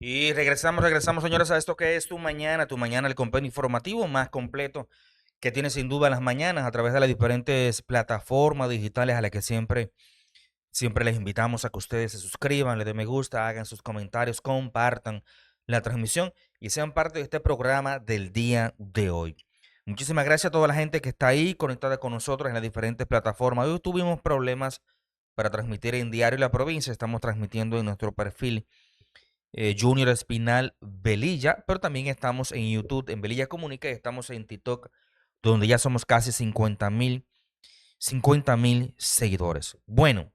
Y regresamos, señores, a esto que es tu mañana, el compendio informativo más completo que tiene sin duda las mañanas a través de las diferentes plataformas digitales a las que siempre les invitamos a que ustedes se suscriban, le den me gusta, hagan sus comentarios, compartan la transmisión y sean parte de este programa del día de hoy. Muchísimas gracias a toda la gente que está ahí conectada con nosotros en las diferentes plataformas. Hoy tuvimos problemas para transmitir en Diario La Provincia, estamos transmitiendo en nuestro perfil Junior Espinal Velilla, pero también estamos en YouTube, en Velilla Comunica, y estamos en TikTok, donde ya somos casi 50,000 seguidores. Bueno,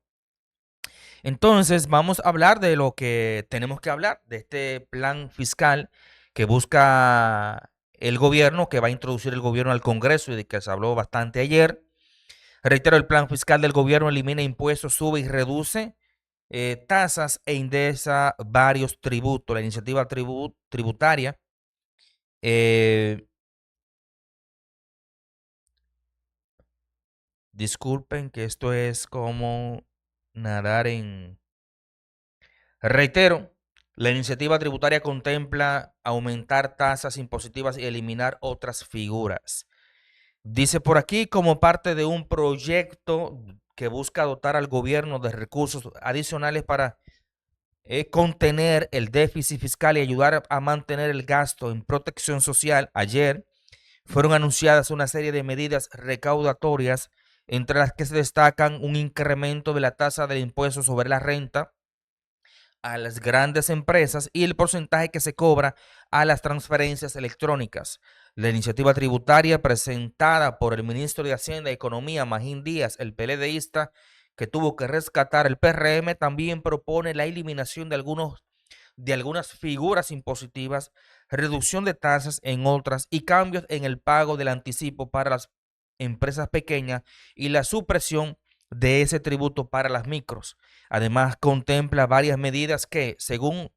entonces vamos a hablar de lo que tenemos que hablar, de este plan fiscal que busca el gobierno, que va a introducir el gobierno al Congreso y de que se habló bastante ayer. Reitero, el plan fiscal del gobierno elimina impuestos, sube y reduce tasas e indesa varios tributos. La iniciativa tributaria eh, disculpen que esto es como nadar en... Reitero, la iniciativa tributaria contempla aumentar tasas impositivas y eliminar otras figuras. Dice por aquí, como parte de un proyecto que busca dotar al gobierno de recursos adicionales para contener el déficit fiscal y ayudar a mantener el gasto en protección social, ayer fueron anunciadas una serie de medidas recaudatorias, entre las que se destacan un incremento de la tasa del impuesto sobre la renta a las grandes empresas y el porcentaje que se cobra a las transferencias electrónicas. La iniciativa tributaria presentada por el ministro de Hacienda y Economía, Magín Díaz, el PLDista, que tuvo que rescatar el PRM, también propone la eliminación de algunas figuras impositivas, reducción de tasas en otras y cambios en el pago del anticipo para las empresas pequeñas y la supresión de ese tributo para las micros. Además, contempla varias medidas que, según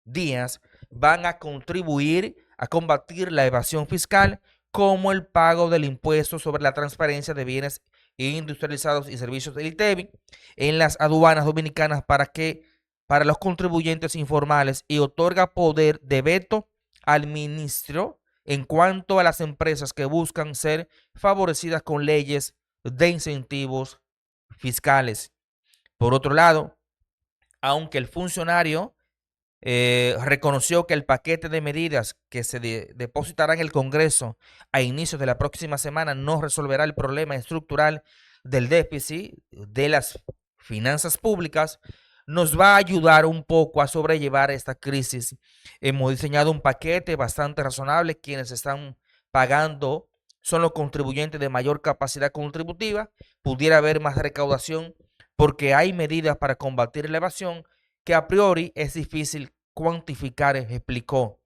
Díaz, van a contribuir a combatir la evasión fiscal, como el pago del impuesto sobre la transferencia de bienes industrializados y servicios del ITEBI en las aduanas dominicanas para los contribuyentes informales, y otorga poder de veto al ministro en cuanto a las empresas que buscan ser favorecidas con leyes de incentivos fiscales. Por otro lado, aunque el funcionario reconoció que el paquete de medidas que se depositará en el Congreso a inicios de la próxima semana no resolverá el problema estructural del déficit de las finanzas públicas, nos va a ayudar un poco a sobrellevar esta crisis. Hemos diseñado un paquete bastante razonable. Quienes están pagando son los contribuyentes de mayor capacidad contributiva. Pudiera haber más recaudación porque hay medidas para combatir la evasión que a priori es difícil cuantificar, explicó.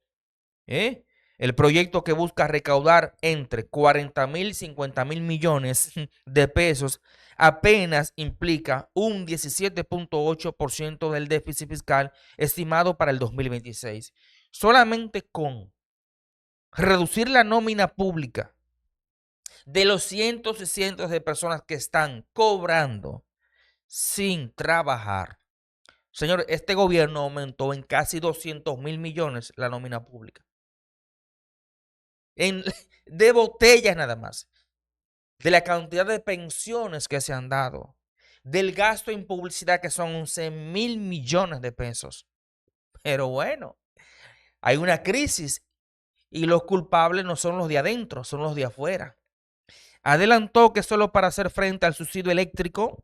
¿Eh? El proyecto, que busca recaudar entre 40,000 y 50,000 millones de pesos, apenas implica un 17,8% del déficit fiscal estimado para el 2026. Solamente con reducir la nómina pública de los cientos y cientos de personas que están cobrando sin trabajar. Señor, este gobierno aumentó en casi 200,000 millones la nómina pública. En, de botellas nada más. De la cantidad de pensiones que se han dado. Del gasto en publicidad, que son 11,000 millones de pesos. Pero bueno, hay una crisis y los culpables no son los de adentro, son los de afuera. Adelantó que solo para hacer frente al subsidio eléctrico,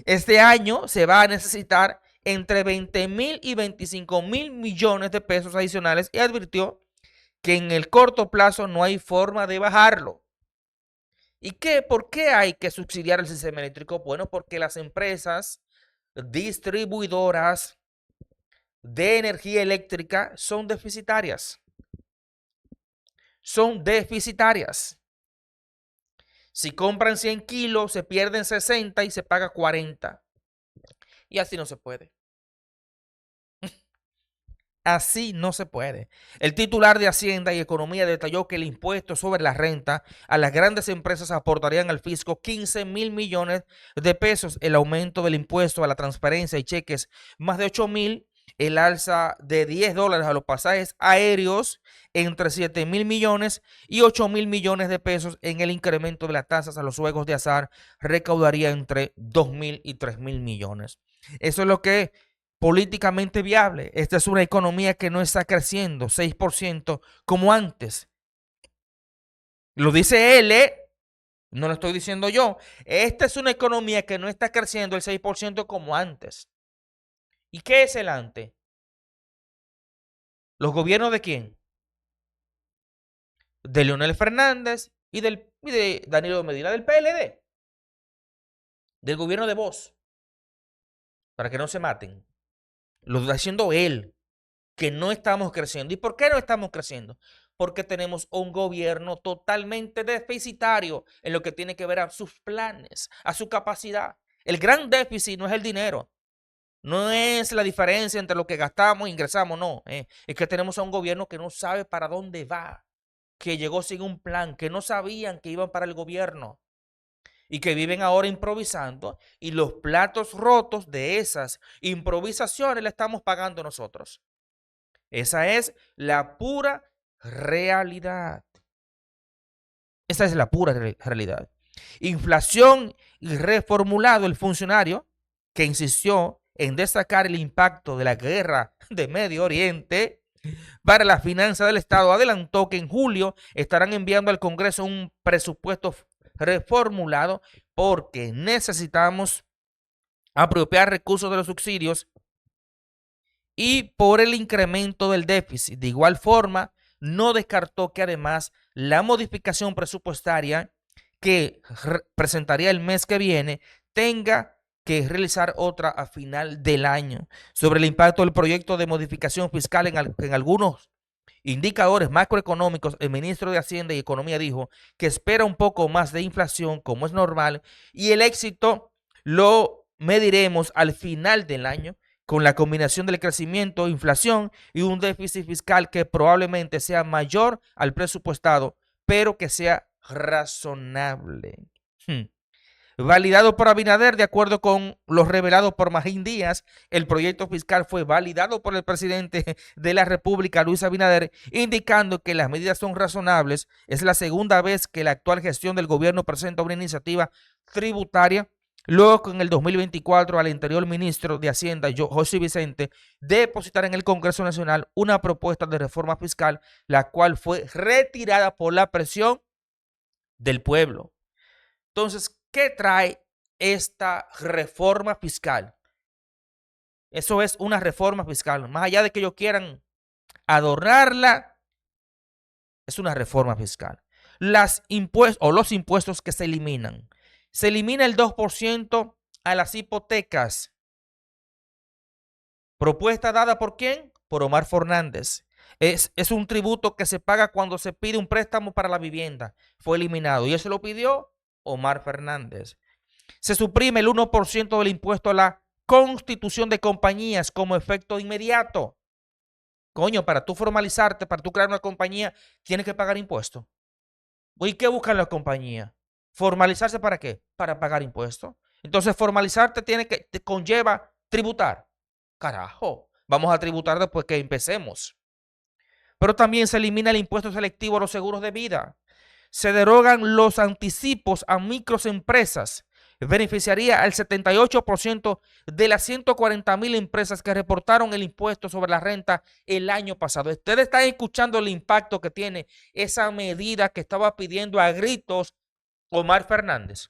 este año se va a necesitar entre 20,000 y 25,000 millones de pesos adicionales, y advirtió que en el corto plazo no hay forma de bajarlo. ¿Y qué? ¿Por qué hay que subsidiar el sistema eléctrico? Bueno, porque las empresas distribuidoras de energía eléctrica son deficitarias. Son deficitarias. Si compran 100 kilos, se pierden 60 y se paga 40. Y así no se puede. Así no se puede. El titular de Hacienda y Economía detalló que el impuesto sobre la renta a las grandes empresas aportarían al fisco 15,000 millones de pesos, el aumento del impuesto a la transferencia y cheques más de 8,000, el alza de $10 a los pasajes aéreos entre 7.000 millones y 8.000 millones de pesos en el incremento de las tasas a los juegos de azar recaudaría entre 2.000 y 3.000 millones. Eso es lo que es políticamente viable. Esta es una economía que no está creciendo 6% como antes. Lo dice él, no lo estoy diciendo yo. Esta es una economía que no está creciendo el 6% como antes. ¿Y qué es el antes? ¿Los gobiernos de quién? De Leonel Fernández y de Danilo Medina del PLD. Del gobierno de Voz. Para que no se maten. Lo está haciendo él. Que no estamos creciendo. ¿Y por qué no estamos creciendo? Porque tenemos un gobierno totalmente deficitario en lo que tiene que ver a sus planes, a su capacidad. El gran déficit no es el dinero. No es la diferencia entre lo que gastamos e ingresamos, no. Es que tenemos a un gobierno que no sabe para dónde va, que llegó sin un plan, que no sabían que iban para el gobierno y que viven ahora improvisando, y los platos rotos de esas improvisaciones le estamos pagando nosotros. Esa es la pura realidad. Esa es la pura realidad. Inflación y reformulado el funcionario que insistió en destacar el impacto de la guerra de Medio Oriente para la finanza del Estado, adelantó que en julio estarán enviando al Congreso un presupuesto reformulado porque necesitamos apropiar recursos de los subsidios y por el incremento del déficit. De igual forma, no descartó que además la modificación presupuestaria que presentaría el mes que viene tenga que realizar otra a final del año. Sobre el impacto del proyecto de modificación fiscal en algunos indicadores macroeconómicos, el ministro de Hacienda y Economía dijo que espera un poco más de inflación, como es normal, y el éxito lo mediremos al final del año con la combinación del crecimiento, inflación y un déficit fiscal que probablemente sea mayor al presupuestado, pero que sea razonable. Validado por Abinader, de acuerdo con lo revelado por Magín Díaz, el proyecto fiscal fue validado por el presidente de la República, Luis Abinader, indicando que las medidas son razonables. Es la segunda vez que la actual gestión del gobierno presenta una iniciativa tributaria. Luego, que en el 2024, al anterior ministro de Hacienda, José Vicente, depositar en el Congreso Nacional una propuesta de reforma fiscal, la cual fue retirada por la presión del pueblo. Entonces, ¿qué trae esta reforma fiscal? Eso es una reforma fiscal. Más allá de que ellos quieran adornarla, es una reforma fiscal. Los impuestos que se eliminan. Se elimina el 2% a las hipotecas. Propuesta dada por ¿quién? Por Omar Fernández. Es un tributo que se paga cuando se pide un préstamo para la vivienda. Fue eliminado y eso lo pidió Omar Fernández. Se suprime el 1% del impuesto a la constitución de compañías como efecto inmediato. Coño, para tú formalizarte, para tú crear una compañía, tienes que pagar impuestos. ¿Y qué buscan las compañías? ¿Formalizarse para qué? Para pagar impuestos. Entonces, formalizarte te conlleva tributar. Carajo, vamos a tributar después que empecemos. Pero también se elimina el impuesto selectivo a los seguros de vida. Se derogan los anticipos a microempresas. Beneficiaría al 78% de las 140,000 empresas que reportaron el impuesto sobre la renta el año pasado. Ustedes están escuchando el impacto que tiene esa medida que estaba pidiendo a gritos Omar Fernández.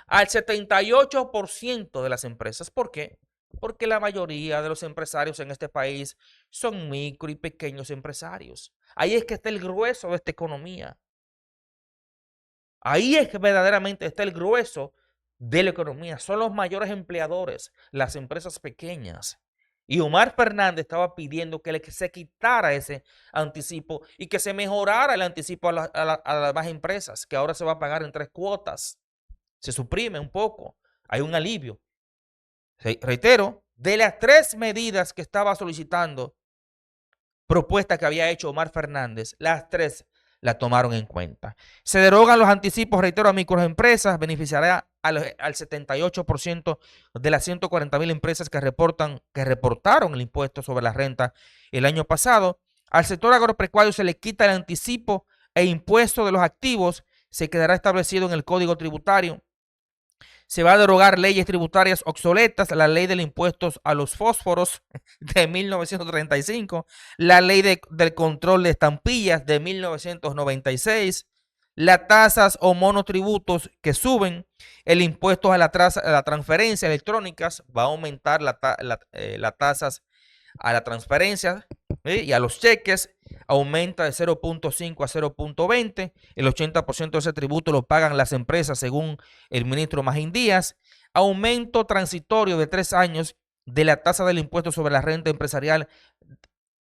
Al 78% de las empresas. ¿Por qué? Porque la mayoría de los empresarios en este país son micro y pequeños empresarios. Ahí es que está el grueso de esta economía. Ahí es que verdaderamente está el grueso de la economía. Son los mayores empleadores, las empresas pequeñas. Y Omar Fernández estaba pidiendo que se quitara ese anticipo y que se mejorara el anticipo a las demás empresas, que ahora se va a pagar en 3 cuotas. Se suprime un poco. Hay un alivio. Reitero, de las 3 medidas que estaba solicitando, propuesta que había hecho Omar Fernández, las 3 la tomaron en cuenta. Se derogan los anticipos, reitero, a microempresas, beneficiará al 78% de las 140.000 empresas que reportaron el impuesto sobre la renta el año pasado. Al sector agropecuario se le quita el anticipo e impuesto de los activos, se quedará establecido en el Código Tributario. Se va a derogar leyes tributarias obsoletas, la ley del impuesto a los fósforos de 1935, la ley del control de estampillas de 1996, las tasas o monotributos que suben, el impuesto a la transferencia electrónicas, va a aumentar las tasas a la transferencia y a los cheques, aumenta de 0.5 a 0.20, el 80% de ese tributo lo pagan las empresas según el ministro Magín Díaz, aumento transitorio de 3 años de la tasa del impuesto sobre la renta empresarial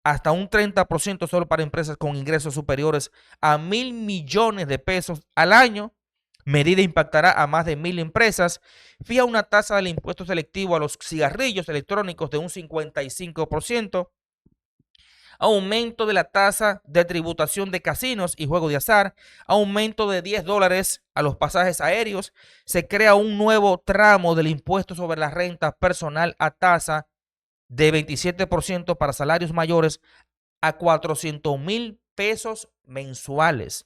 hasta un 30% solo para empresas con ingresos superiores a 1.000 millones de pesos al año. Medida impactará a más de 1.000 empresas. Fija una tasa del impuesto selectivo a los cigarrillos electrónicos de un 55%. Aumento de la tasa de tributación de casinos y juegos de azar. Aumento de $10 a los pasajes aéreos. Se crea un nuevo tramo del impuesto sobre la renta personal a tasa de 27% para salarios mayores a 400.000 pesos mensuales.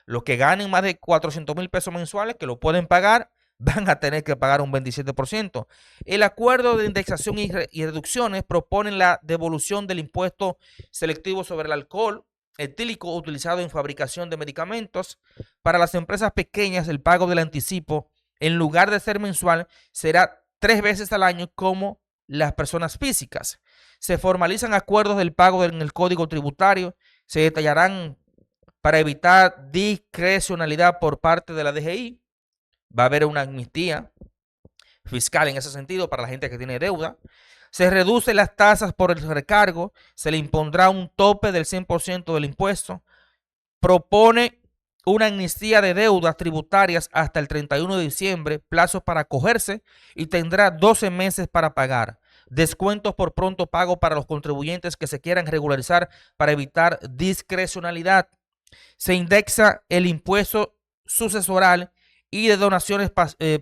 Los que ganen más de 400.000 pesos mensuales, que lo pueden pagar, van a tener que pagar un 27%. El acuerdo de indexación y reducciones proponen la devolución del impuesto selectivo sobre el alcohol etílico utilizado en fabricación de medicamentos. Para las empresas pequeñas, el pago del anticipo, en lugar de ser mensual, será 3 veces al año como las personas físicas. Se formalizan acuerdos del pago en el Código Tributario. Se detallarán para evitar discrecionalidad por parte de la DGI. Va a haber una amnistía fiscal en ese sentido para la gente que tiene deuda. Se reducen las tasas por el recargo. Se le impondrá un tope del 100% del impuesto. Propone una amnistía de deudas tributarias hasta el 31 de diciembre, plazo para acogerse, y tendrá 12 meses para pagar. Descuentos por pronto pago para los contribuyentes que se quieran regularizar para evitar discrecionalidad. Se indexa el impuesto sucesoral y de donaciones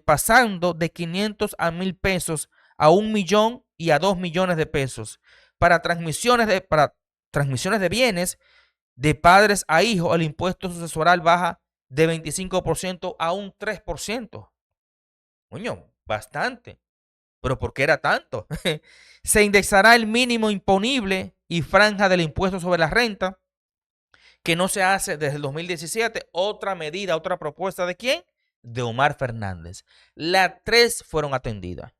pasando de 500 a 1.000 pesos a 1 millón y a 2 millones de pesos. Para transmisiones de bienes de padres a hijos, el impuesto sucesoral baja de 25% a un 3%. Coño, bastante. ¿Pero por qué era tanto? Se indexará el mínimo imponible y franja del impuesto sobre la renta, que no se hace desde el 2017. Otra medida, otra propuesta ¿de quién? De Omar Fernández. Las 3 fueron atendidas.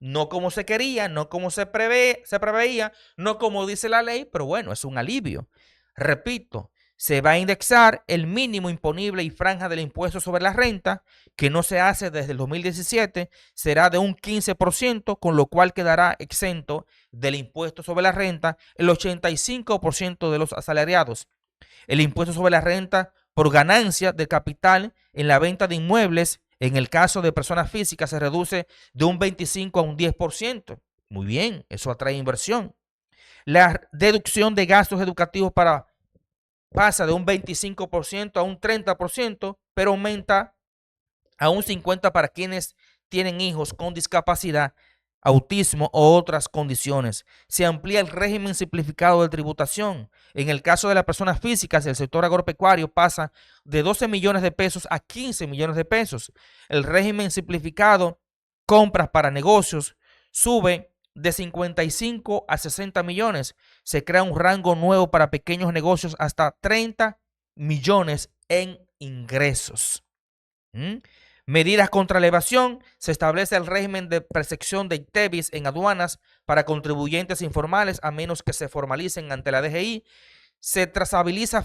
No como se quería, no como se preveía, no como dice la ley, pero bueno, es un alivio. Repito, se va a indexar el mínimo imponible y franja del impuesto sobre la renta, que no se hace desde el 2017, será de un 15%, con lo cual quedará exento del impuesto sobre la renta el 85% de los asalariados. El impuesto sobre la renta por ganancia de capital en la venta de inmuebles, en el caso de personas físicas, se reduce de un 25 a un 10%. Muy bien, eso atrae inversión. La deducción de gastos educativos pasa de un 25% a un 30%, pero aumenta a un 50% para quienes tienen hijos con discapacidad, autismo o otras condiciones. Se amplía el régimen simplificado de tributación. En el caso de las personas físicas, el sector agropecuario pasa de 12 millones de pesos a 15 millones de pesos. El régimen simplificado, compras para negocios, sube de 55 a 60 millones. Se crea un rango nuevo para pequeños negocios hasta 30 millones en ingresos. Medidas contra la evasión. Se establece el régimen de percepción de ITEVIS en aduanas para contribuyentes informales a menos que se formalicen ante la DGI. Se trazabiliza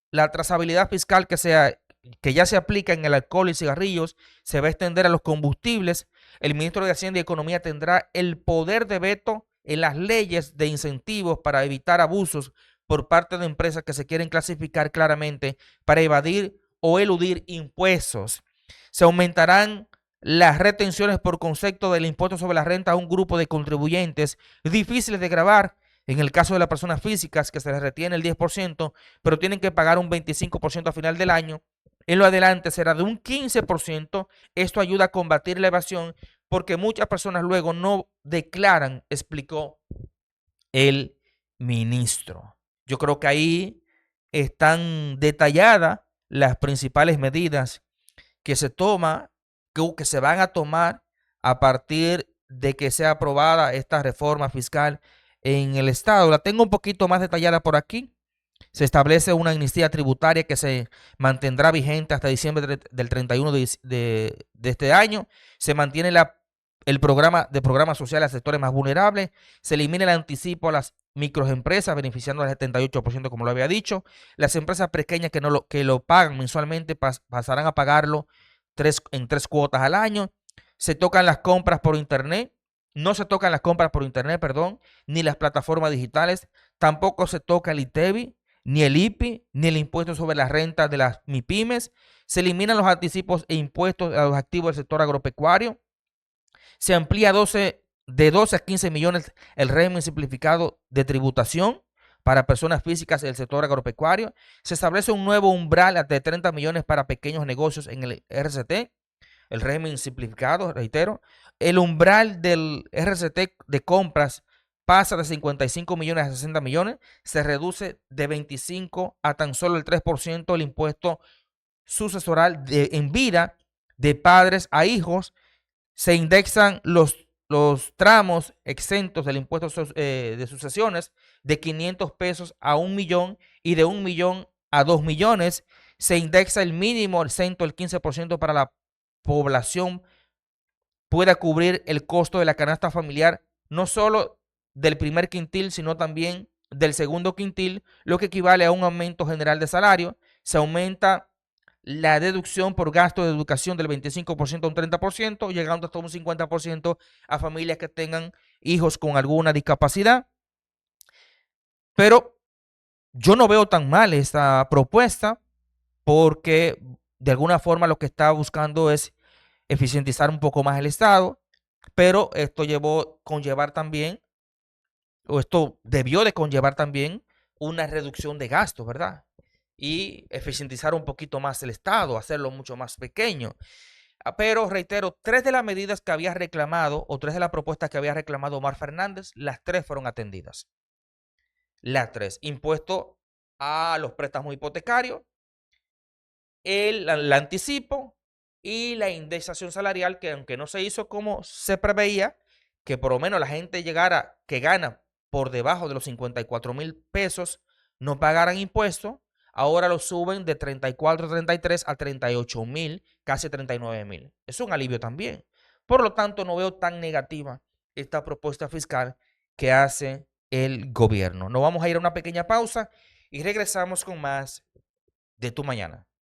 la trazabilidad fiscal que ya se aplica en el alcohol y cigarrillos, se va a extender a los combustibles. El ministro de Hacienda y Economía tendrá el poder de veto en las leyes de incentivos para evitar abusos por parte de empresas que se quieren clasificar claramente para evadir o eludir impuestos. Se aumentarán las retenciones por concepto del impuesto sobre la renta a un grupo de contribuyentes difíciles de gravar. En el caso de las personas físicas, que se les retiene el 10%, pero tienen que pagar un 25% a final del año. En lo adelante será de un 15%. Esto ayuda a combatir la evasión porque muchas personas luego no declaran, explicó el ministro. Yo creo que ahí están detalladas las principales medidas que se toma, que se van a tomar a partir de que sea aprobada esta reforma fiscal en el Estado. La tengo un poquito más detallada por aquí. Se establece una amnistía tributaria que se mantendrá vigente hasta diciembre del 31 de este año. Se mantiene el programa de programas sociales a sectores más vulnerables. Se elimina el anticipo a las microempresas, beneficiando al 78%, como lo había dicho. Las empresas pequeñas que lo pagan mensualmente pasarán a pagarlo en 3 cuotas al año. Se tocan las compras por internet. No se tocan las compras por internet, perdón, ni las plataformas digitales. Tampoco se toca el ITEVI, ni el IPI, ni el impuesto sobre la renta de las MIPIMES. Se eliminan los anticipos e impuestos a los activos del sector agropecuario. Se amplía de 12 a 15 millones el régimen simplificado de tributación para personas físicas del sector agropecuario. Se establece un nuevo umbral de 30 millones para pequeños negocios en el RCT, el régimen simplificado, reitero. El umbral del RCT de compras pasa de 55 millones a 60 millones. Se reduce de 25 a tan solo el 3% el impuesto sucesoral en vida de padres a hijos. Se indexan los tramos exentos del impuesto de sucesiones de 500 pesos a 1 millón y de 1 millón a 2 millones. Se indexa el mínimo exento del 15% para la población pueda cubrir el costo de la canasta familiar, no solo del primer quintil, sino también del segundo quintil, lo que equivale a un aumento general de salario. Se aumenta la deducción por gasto de educación del 25% a un 30%, llegando hasta un 50% a familias que tengan hijos con alguna discapacidad. Pero yo no veo tan mal esta propuesta porque de alguna forma lo que está buscando es eficientizar un poco más el Estado, pero esto conllevar también, o esto debió de conllevar también una reducción de gastos, ¿verdad? Y eficientizar un poquito más el Estado, hacerlo mucho más pequeño. Pero reitero, 3 de las medidas que había reclamado, o 3 de las propuestas que había reclamado Omar Fernández, las 3 fueron atendidas. Las 3. Impuesto a los préstamos hipotecarios, el anticipo y la indexación salarial, que aunque no se hizo como se preveía, que por lo menos la gente llegara, que gana por debajo de los 54,000 pesos, no pagaran impuestos, ahora lo suben de 34, 33 a 38,000, casi 39,000. Es un alivio también. Por lo tanto, no veo tan negativa esta propuesta fiscal que hace el gobierno. Nos vamos a ir a una pequeña pausa y regresamos con más de Tu Mañana.